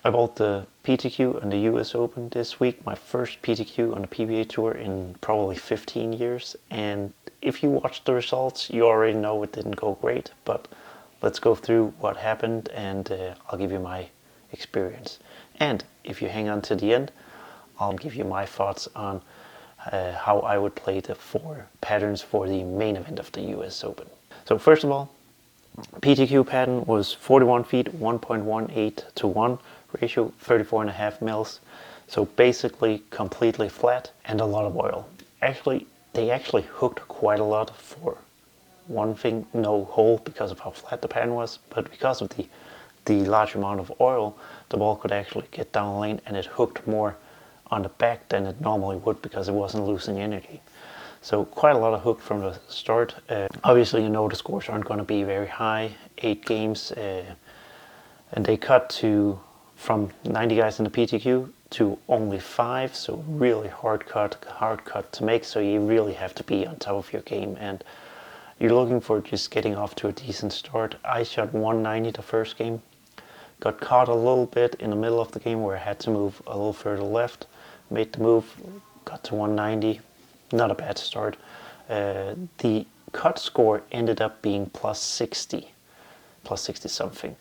I bought the PTQ and the US Open this week, my first PTQ on the PBA Tour in probably 15 years, and if you watched the results you already know it didn't go great, but let's go through what happened and I'll give you my experience. And if you hang on to the end, I'll give you my thoughts on how I would play the 4 patterns for the main event of the US Open. So first of all, PTQ pattern was 41 feet, 1.18 to 1 ratio, 34.5 mils. So basically completely flat and a lot of oil. Actually, they actually hooked quite a lot for one thing, no hole because of how flat the pattern was, but because of the large amount of oil, the ball could actually get down the lane and it hooked more on the back than it normally would because it wasn't losing energy. So quite a lot of hook from the start. Obviously, you know the scores aren't going to be very high, 8 games, and they cut to from 90 guys in the PTQ to only 5, so really hard cut to make, so you really have to be on top of your game, and you're looking for just getting off to a decent start. I shot 190 the first game, got caught a little bit in the middle of the game where I had to move a little further left, made the move, got to 190, not a bad start. The cut score ended up being plus 60 something,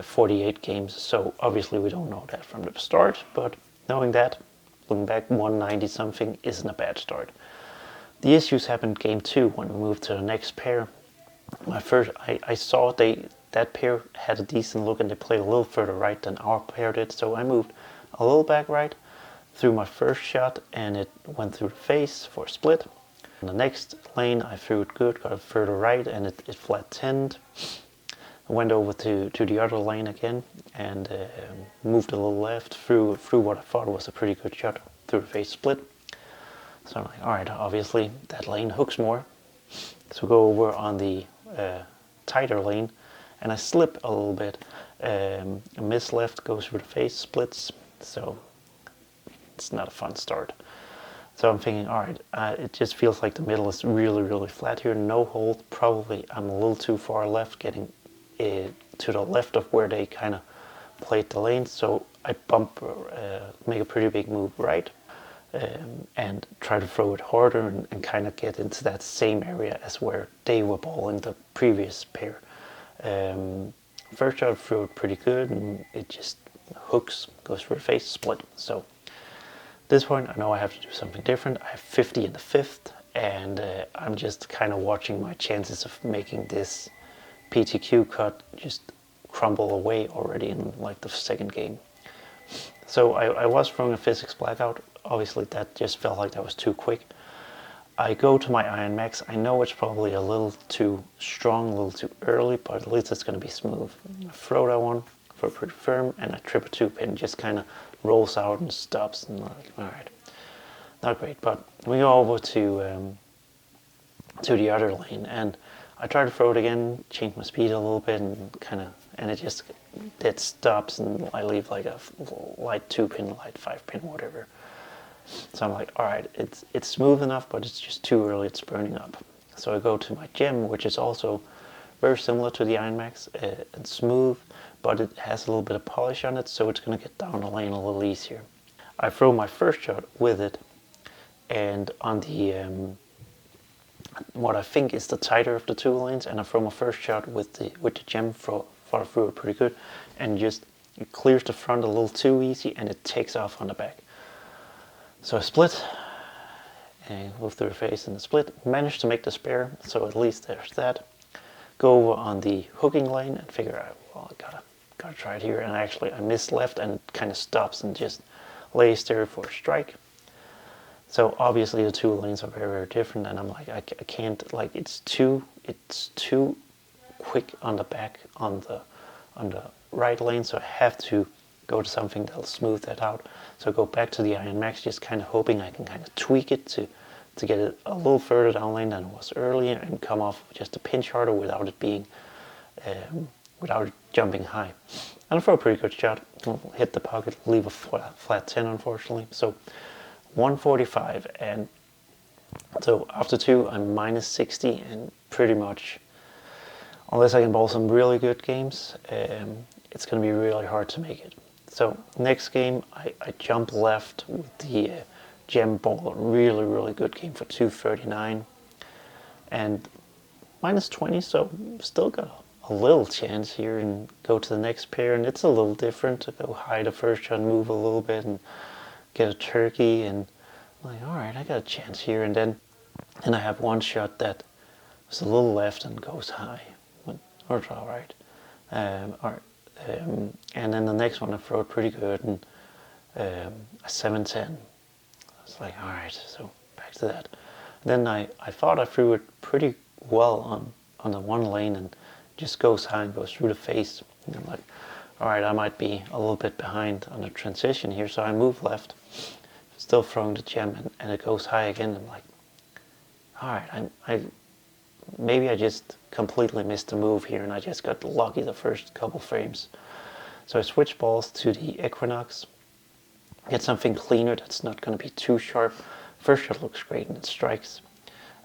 48 games, so obviously we don't know that from the start, but knowing that, looking back, 190 something isn't a bad start. The issues happened game 2 when we moved to the next pair. I saw that pair had a decent look and they played a little further right than our pair did, so I moved a little back right, threw my first shot and it went through the face for a split. In the next lane I threw it good, got it further right and it flat 10'd. I went over to the other lane again and moved a little left, threw what I thought was a pretty good shot through the face split. So I'm like, alright, obviously that lane hooks more. So go over on the tighter lane and I slip a little bit. A miss left, goes through the face, splits, so it's not a fun start. So I'm thinking, alright, it just feels like the middle is really flat here, no hold, probably I'm a little too far left, getting to the left of where they kind of played the lane, so I make a pretty big move right, and try to throw it harder and kind of get into that same area as where they were bowling the previous pair. First shot, threw it pretty good and it just hooks, goes for the face, split. So at this point I know I have to do something different. I have 50 in the 5th and I'm just kind of watching my chances of making this PTQ cut just crumble away already in like the second game. So I was throwing a physics blackout. Obviously that just felt like that was too quick. I go to my Iron Max. I know it's probably a little too strong, a little too early, but at least it's going to be smooth. I throw that one for pretty firm and I trip a 2-pin, just kind of rolls out and stops and like, alright, not great. But we go over to the other lane and I try to throw it again, change my speed a little bit and it stops and I leave like a light 2-pin, light 5-pin, whatever. So I'm like, alright, it's smooth enough, but it's just too early, it's burning up. So I go to my gem, which is also very similar to the Iron Max. It's smooth, but it has a little bit of polish on it, so it's going to get down the lane a little easier. I throw my first shot with it, and on the what I think is the tighter of the 2 lanes, and I throw my first shot with the gem, thought I threw it pretty good, and just it clears the front a little too easy, and it takes off on the back. So I split, and move through the face in the split, managed to make the spare, so at least there's that. Go over on the hooking lane and figure out, well, I gotta try it here, and actually I missed left and it kind of stops and just lays there for a strike. So obviously the 2 lanes are very different, and I'm like, I can't, like, it's too quick on the back on the right lane, so I have to go to something that'll smooth that out. So I go back to the Iron Max, just kind of hoping I can kind of tweak it to get it a little further down lane than it was earlier and come off just a pinch harder without it being, without it jumping high. And I throw a pretty good shot, hit the pocket, leave a flat 10 unfortunately. So 145, and so after 2 I'm minus 60, and pretty much, unless I can bowl some really good games, it's going to be really hard to make it. So next game, I jump left with the gem ball. Really, really good game for 239. And minus 20, so still got a little chance here and go to the next pair. And it's a little different to go high the first shot, move a little bit and get a turkey. And I'm like, all right, I got a chance here. And then I have one shot that was a little left and goes high. Or it's all right. And then the next one I throw it pretty good, and a 7-10. I was like, all right, so back to that. Then I thought I threw it pretty well on the one lane and just goes high and goes through the face. And I'm like, all right, I might be a little bit behind on the transition here, so I move left, still throwing the gem, and it goes high again. I'm like, all right, maybe I just completely missed the move here and I just got lucky the first couple frames. So I switch balls to the Equinox, get something cleaner that's not going to be too sharp. First shot looks great and it strikes.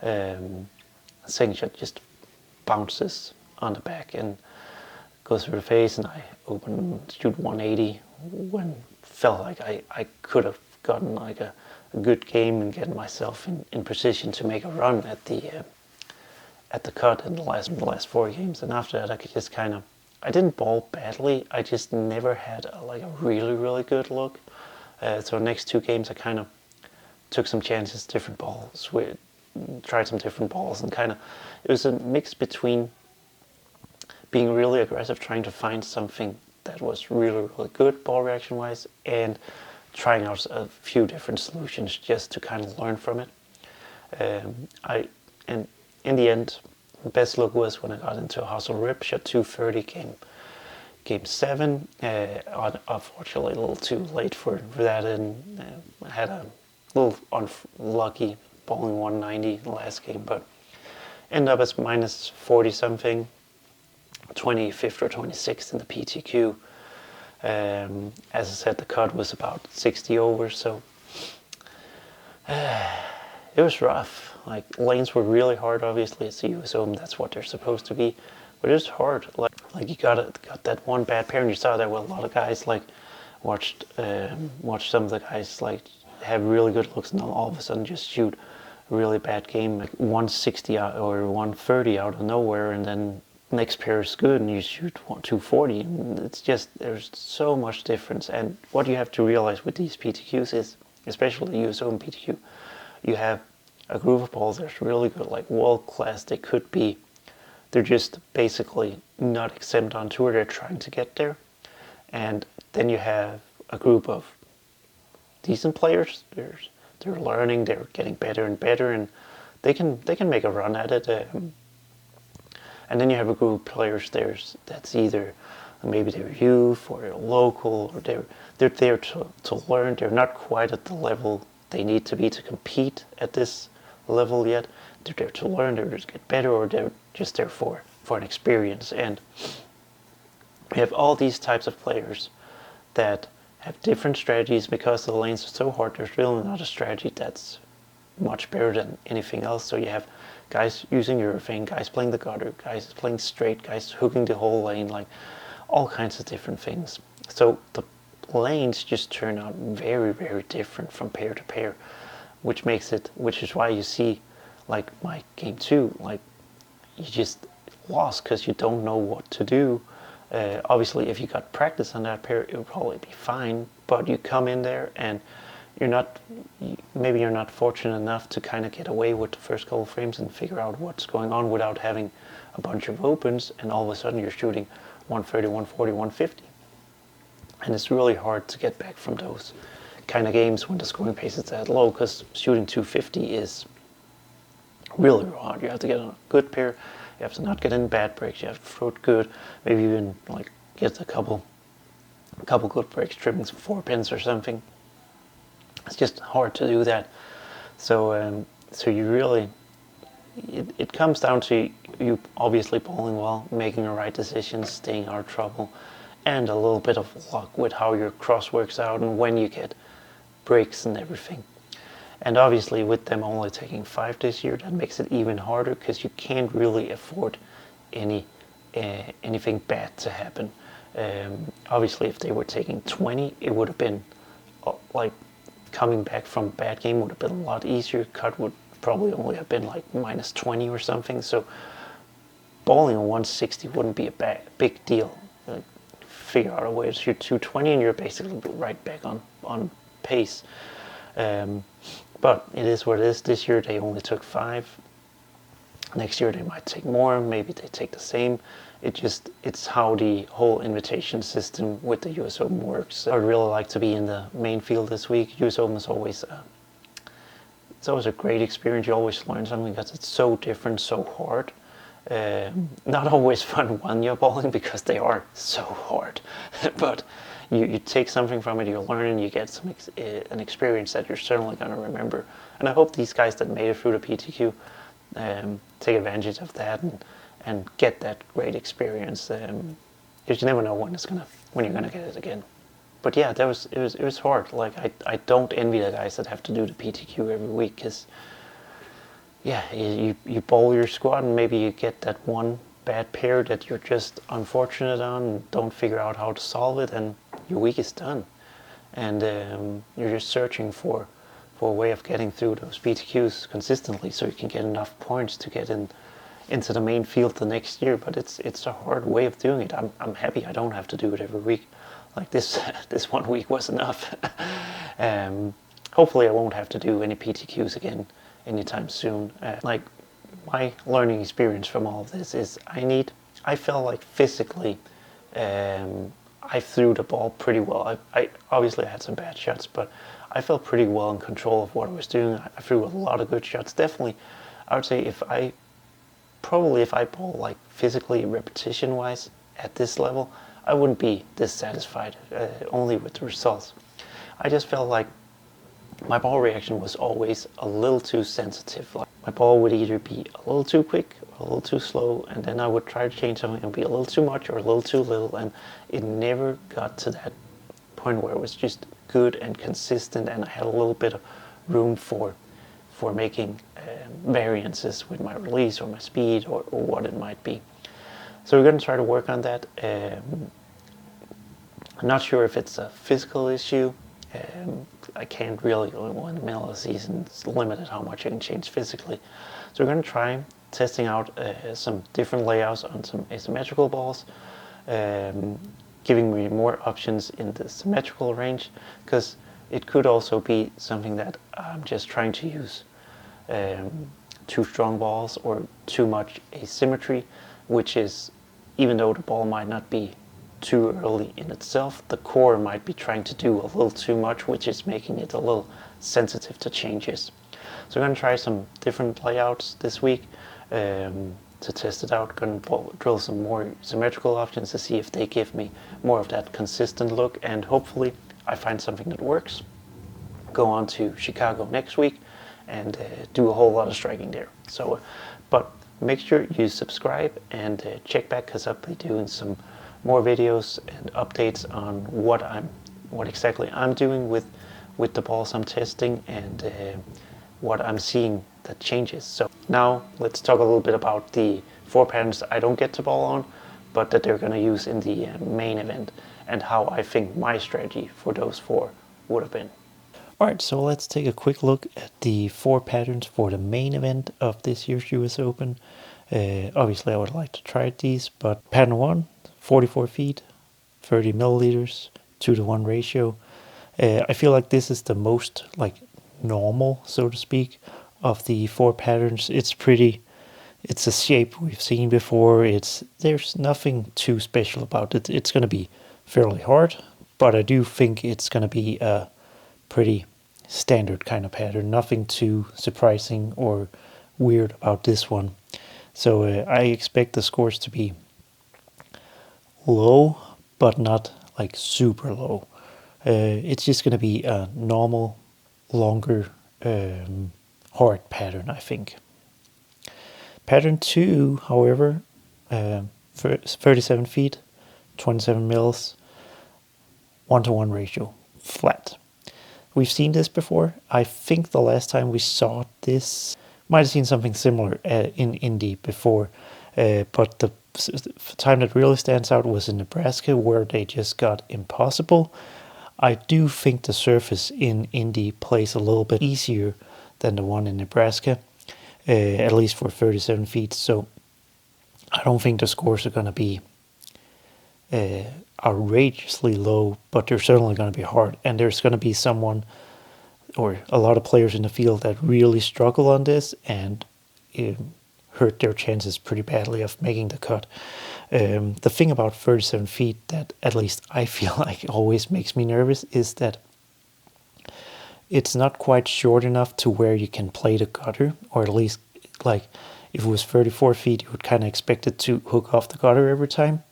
Second shot just bounces on the back and goes through the face, and I shoot 180 when felt like I could have gotten like a good game and getting myself in position to make a run at the cut in the last 4 games. And after that I could just kind of, I didn't ball badly, I just never had a really, really good look. So next 2 games I kind of took some chances, different balls, tried some different balls, and kind of, it was a mix between being really aggressive, trying to find something that was really, really good ball reaction wise, and trying out a few different solutions just to kind of learn from it. And in the end, the best look was when I got into a hustle rip, shot 230, game 7. Unfortunately, a little too late for that, and I had a little unlucky bowling 190 in the last game, but ended up as minus 40 something, 25th or 26th in the PTQ. As I said, the cut was about 60 over, so it was rough. Like, lanes were really hard. Obviously, it's the US Open, that's what they're supposed to be, but it was hard. Like you got that one bad pair, and you saw that with a lot of guys. Like, watched some of the guys like have really good looks, and all of a sudden just shoot a really bad game, like 160 out or 130 out of nowhere, and then next pair is good and you shoot 240. And it's just, there's so much difference. And what you have to realize with these PTQs is, especially the US Open PTQ, you have a group of balls that's really good, like world class. They're just basically not exempt on tour, they're trying to get there. And then you have a group of decent players, they're learning, they're getting better and better, and they can make a run at it. And then you have a group of players that's either maybe they're youth or they're local, or they're there to learn. They're not quite at the level they need to be to compete at this level yet. They're there to learn, they're just get better, or they're just there for an experience. And we have all these types of players that have different strategies. Because the lanes are so hard, there's really not a strategy that's much better than anything else. So you have guys using urethane, guys playing the gutter, guys playing straight, guys hooking the whole lane, like all kinds of different things. So the lanes just turn out very, very different from pair to pair, which is why you see, like my game 2, like you just lost because you don't know what to do. Obviously, if you got practice on that pair, it would probably be fine, but you come in there and maybe you're not fortunate enough to kind of get away with the first couple frames and figure out what's going on without having a bunch of opens, and all of a sudden you're shooting 130, 140, 150. And it's really hard to get back from those kind of games when the scoring pace is that low, because shooting 250 is really hard. You have to get on a good pair, you have to not get in bad breaks, you have to throw it good, maybe even like get a couple good breaks, tripping some 4 pins or something. It's just hard to do that. So you really, it comes down to you obviously bowling well, making the right decisions, staying out of trouble, and a little bit of luck with how your cross works out and when you get breaks and everything. And obviously with them only taking 5 this year, that makes it even harder, because you can't really afford anything bad to happen. Obviously, if they were taking 20, it would have been like coming back from bad game would have been a lot easier. Cut would probably only have been like minus 20 or something. So bowling a 160 wouldn't be a big deal. Figure out a way to shoot 220 and you're basically right back on pace. But it is what it is. This year they only took 5. Next year they might take more, maybe they take the same. It's how the whole invitation system with the US Open works. I would really like to be in the main field this week. US Open is always it's always a great experience. You always learn something because it's so different, so hard. Not always fun when you're bowling because they are so hard. But you take something from it, you learn, and you get an experience that you're certainly going to remember. And I hope these guys that made it through the PTQ take advantage of that and get that great experience. Because you never know when you're gonna get it again. But yeah, it was hard. Like I don't envy the guys that have to do the PTQ every week, because yeah, you bowl your squad and maybe you get that one bad pair that you're just unfortunate on and don't figure out how to solve it, and your week is done. And you're just searching for a way of getting through those PTQs consistently so you can get enough points to get into the main field the next year. But it's a hard way of doing it. I'm happy I don't have to do it every week. Like this 1 week was enough. Hopefully I won't have to do any PTQs again anytime soon. Like my learning experience from all of this is I felt like physically I threw the ball pretty well. I obviously had some bad shots, but I felt pretty well in control of what I was doing. I threw a lot of good shots. Definitely, I would say if I bowl like physically repetition wise at this level, I wouldn't be dissatisfied only with the results. I just felt like my ball reaction was always a little too sensitive. Like my ball would either be a little too quick or a little too slow, and then I would try to change something and be a little too much or a little too little, and it never got to that point where it was just good and consistent, and I had a little bit of room for making variances with my release or my speed or what it might be. So we're going to try to work on that. I'm not sure if it's a physical issue. I can't really, in the middle of the season, it's limited how much I can change physically. So we're going to try testing out some different layouts on some asymmetrical balls, giving me more options in the symmetrical range, because it could also be something that I'm just trying to use too strong balls or too much asymmetry, which is, even though the ball might not be too early in itself, the core might be trying to do a little too much, which is making it a little sensitive to changes. So we're going to try some different layouts this week to test it out. Going to drill some more symmetrical options to see if they give me more of that consistent look, and hopefully I find something that works. Go on to Chicago next week and do a whole lot of striking there. So, but make sure you subscribe and check back, because I'll be doing some more videos and updates on what exactly I'm doing with the balls I'm testing, and what I'm seeing that changes. So now let's talk a little bit about the 4 patterns I don't get to ball on, but that they're going to use in the main event, and how I think my strategy for those 4 would have been. Alright, so let's take a quick look at the 4 patterns for the main event of this year's US Open. Obviously I would like to try these, but pattern 1, 44 feet, 30 milliliters, 2-to-1 ratio. I feel like this is the most like normal, so to speak, of the 4 patterns. It's a shape we've seen before. There's nothing too special about it. It's going to be fairly hard, but I do think it's going to be a pretty standard kind of pattern. Nothing too surprising or weird about this one. So I expect the scores to be low, but not like super low. It's just going to be a normal, longer, hard pattern, I think. Pattern 2, however, 37 feet, 27 mils, 1-to-1 ratio, flat. We've seen this before. I think the last time we saw this, might have seen something similar in Indy before, but the time that really stands out was in Nebraska, where they just got impossible. I do think the surface in Indy plays a little bit easier than the one in Nebraska, at least for 37 feet. So I don't think the scores are going to be outrageously low, but they're certainly going to be hard. And there's going to be someone or a lot of players in the field that really struggle on this and hurt their chances pretty badly of making the cut. The thing about 37 feet that at least I feel like always makes me nervous is that it's not quite short enough to where you can play the gutter, or at least like if it was 34 feet, you would kind of expect it to hook off the gutter every time.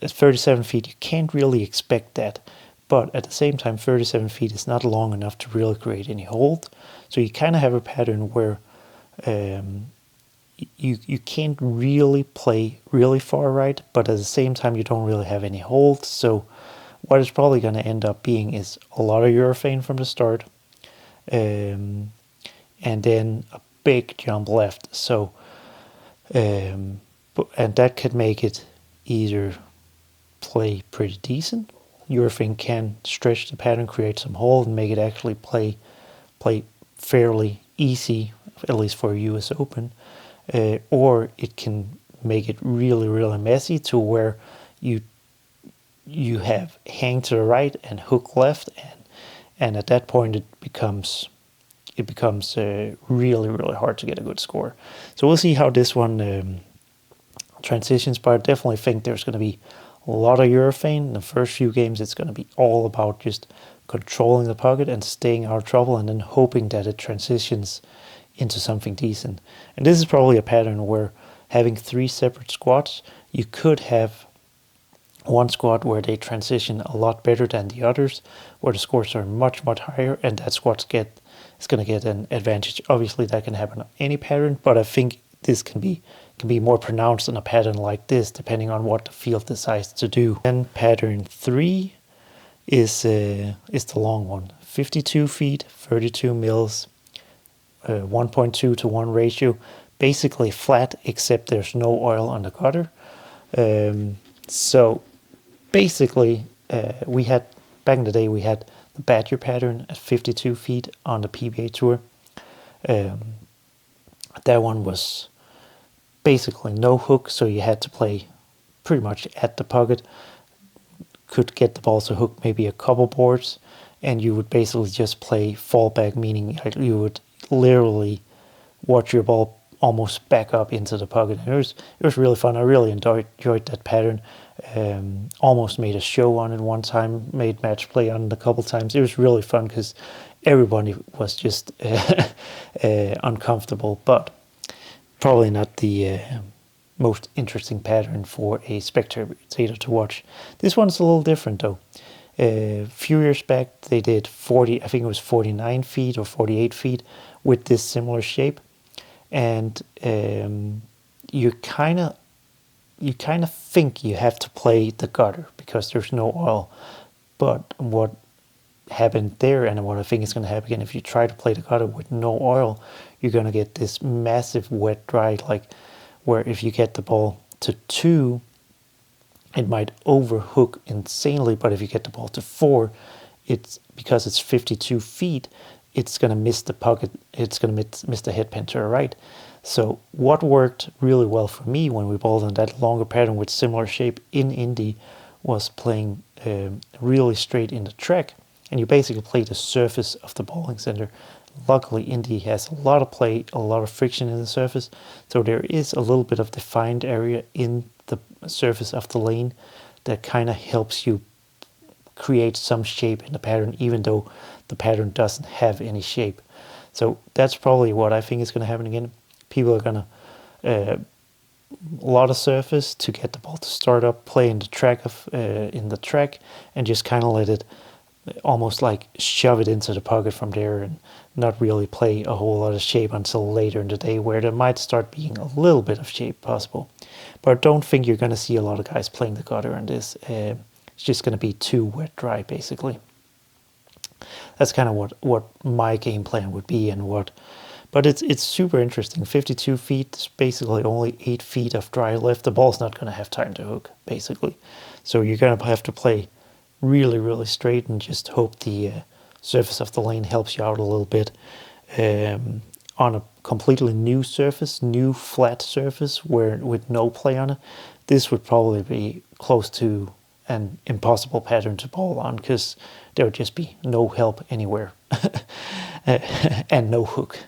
At 37 feet, you can't really expect that. But at the same time, 37 feet is not long enough to really create any hold. So you kind of have a pattern where you can't really play really far right, but at the same time, you don't really have any hold. So what it's probably going to end up being is a lot of urethane from the start, and then a big jump left. So, and that could make it either play pretty decent. Urethane can stretch the pattern, create some hold, and make it actually play fairly easy, at least for a US Open, or it can make it really, really messy to where you have hang to the right and hook left, and at that point it becomes really, really hard to get a good score. So we'll see how this one transitions, but I definitely think there's going to be a lot of urethane. In the first few games, it's going to be all about just controlling the pocket and staying out of trouble, and then hoping that it transitions into something decent. And this is probably a pattern where having 3 separate squats, you could have one squat where they transition a lot better than the others, where the scores are much, much higher, and that squat is going to get an advantage. Obviously, that can happen on any pattern, but I think this can be more pronounced in a pattern like this, depending on what the field decides to do. And pattern 3 is the long one. 52 feet, 32 mils, 1.2 to 1 ratio, basically flat, except there's no oil on the gutter. So basically, we had, back in the day, we had the Badger pattern at 52 feet on the PBA Tour. That one was basically no hook, so you had to play pretty much at the pocket. Could get the ball to hook maybe a couple boards, and you would basically just play fallback, meaning you would literally watch your ball almost back up into the pocket. And it was really fun. I really enjoyed that pattern. Almost made a show on it one time, made match play on it a couple times. It was really fun because everybody was just uncomfortable, but probably not the most interesting pattern for a spectator to watch. This one's a little different though. A few years back they did 40, I think it was 49 feet or 48 feet with this similar shape, and you kind of think you have to play the gutter because there's no oil. But what happened there, and what I think is going to happen again, if you try to play the gutter with no oil, you're going to get this massive wet dry, like where if you get the ball to 2, it might overhook insanely, but if you get the ball to 4, it's because it's 52 feet, it's going to miss the pocket, it's going to miss the headpin to the right. So what worked really well for me when we bowled on that longer pattern with similar shape in Indy was playing really straight in the track, and you basically play the surface of the bowling center. Luckily, Indy has a lot of play, a lot of friction in the surface, so there is a little bit of defined area in the surface of the lane that kind of helps you create some shape in the pattern, even though the pattern doesn't have any shape. So that's probably what I think is going to happen again. People are going to a lot of surface to get the ball to start up, play in the track, and just kind of let it almost like shove it into the pocket from there, and not really play a whole lot of shape until later in the day, where there might start being a little bit of shape possible. But I don't think you're going to see a lot of guys playing the gutter in this. It's just going to be too wet dry, basically. That's kind of what my game plan would be, and what But it's super interesting. 52 feet is basically only 8 feet of drive left. The ball's not going to have time to hook, basically. So you're going to have to play really, really straight and just hope the surface of the lane helps you out a little bit. On a completely new surface, new flat surface with no play on it, this would probably be close to an impossible pattern to bowl on, because there would just be no help anywhere and no hook.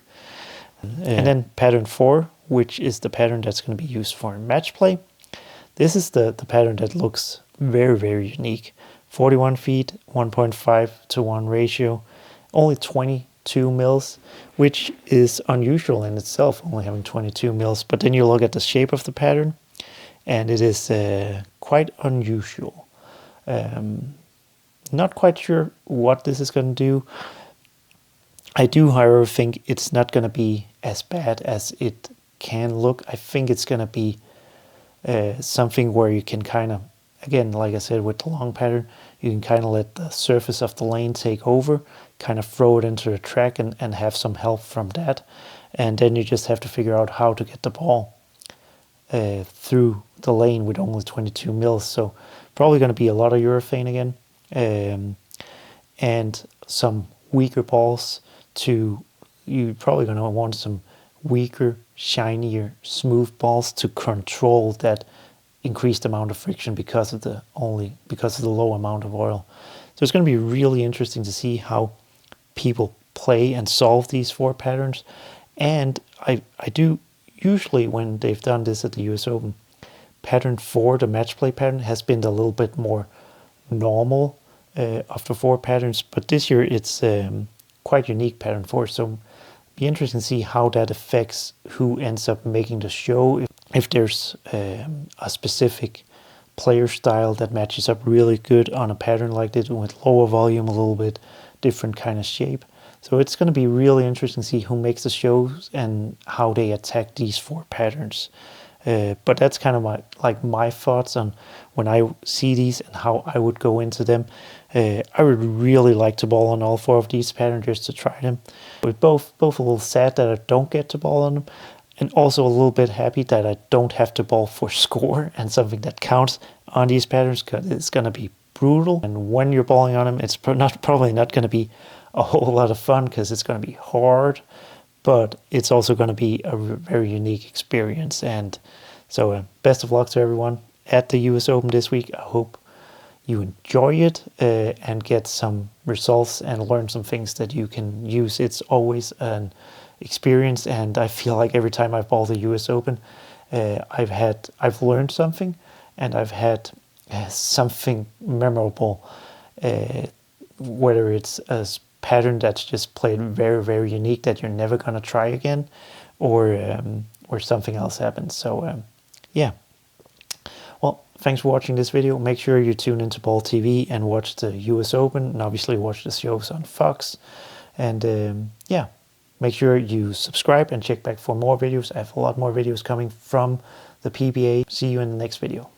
And then pattern 4, which is the pattern that's going to be used for match play. This is the pattern that looks very, very unique. 41 feet, 1.5 to 1 ratio, only 22 mils, which is unusual in itself, only having 22 mils. But then you look at the shape of the pattern, and it is quite unusual. Not quite sure what this is going to do. I do, however, think it's not going to be as bad as it can look. I think it's going to be something where you can kind of, again, like I said, with the long pattern, you can kind of let the surface of the lane take over, kind of throw it into the track and have some help from that. And then you just have to figure out how to get the ball through the lane with only 22 mils. So probably going to be a lot of urethane again, and some weaker balls. You're probably going to want some weaker, shinier, smooth balls to control that increased amount of friction because of the low amount of oil. So it's going to be really interesting to see how people play and solve these 4 patterns. And I do usually, when they've done this at the US Open, pattern 4, the match play pattern, has been a little bit more normal of the 4 patterns, but this year it's quite unique, pattern 4. So it'll be interesting to see how that affects who ends up making the show. If there's a specific player style that matches up really good on a pattern like this, with lower volume, a little bit different kind of shape. So it's going to be really interesting to see who makes the shows and how they attack these 4 patterns. But that's kind of my thoughts on when I see these and how I would go into them. I would really like to bowl on all 4 of these patterns just to try them. But both a little sad that I don't get to bowl on them, and also a little bit happy that I don't have to bowl for score and something that counts on these patterns, because it's going to be brutal. And when you're bowling on them, it's probably not going to be a whole lot of fun, because it's going to be hard, but it's also going to be a very unique experience. And so best of luck to everyone at the US Open this week. I hope you enjoy it and get some results and learn some things that you can use. It's always an experience, and I feel like every time I've bowled the US Open, I've learned something, and I've had something memorable, whether it's a pattern that's just played very, very unique that you're never going to try again, or something else happens. So yeah. Well, thanks for watching this video. Make sure you tune into Ball TV and watch the US Open, and obviously watch the shows on Fox. And yeah, make sure you subscribe and check back for more videos. I have a lot more videos coming from the PBA. See you in the next video.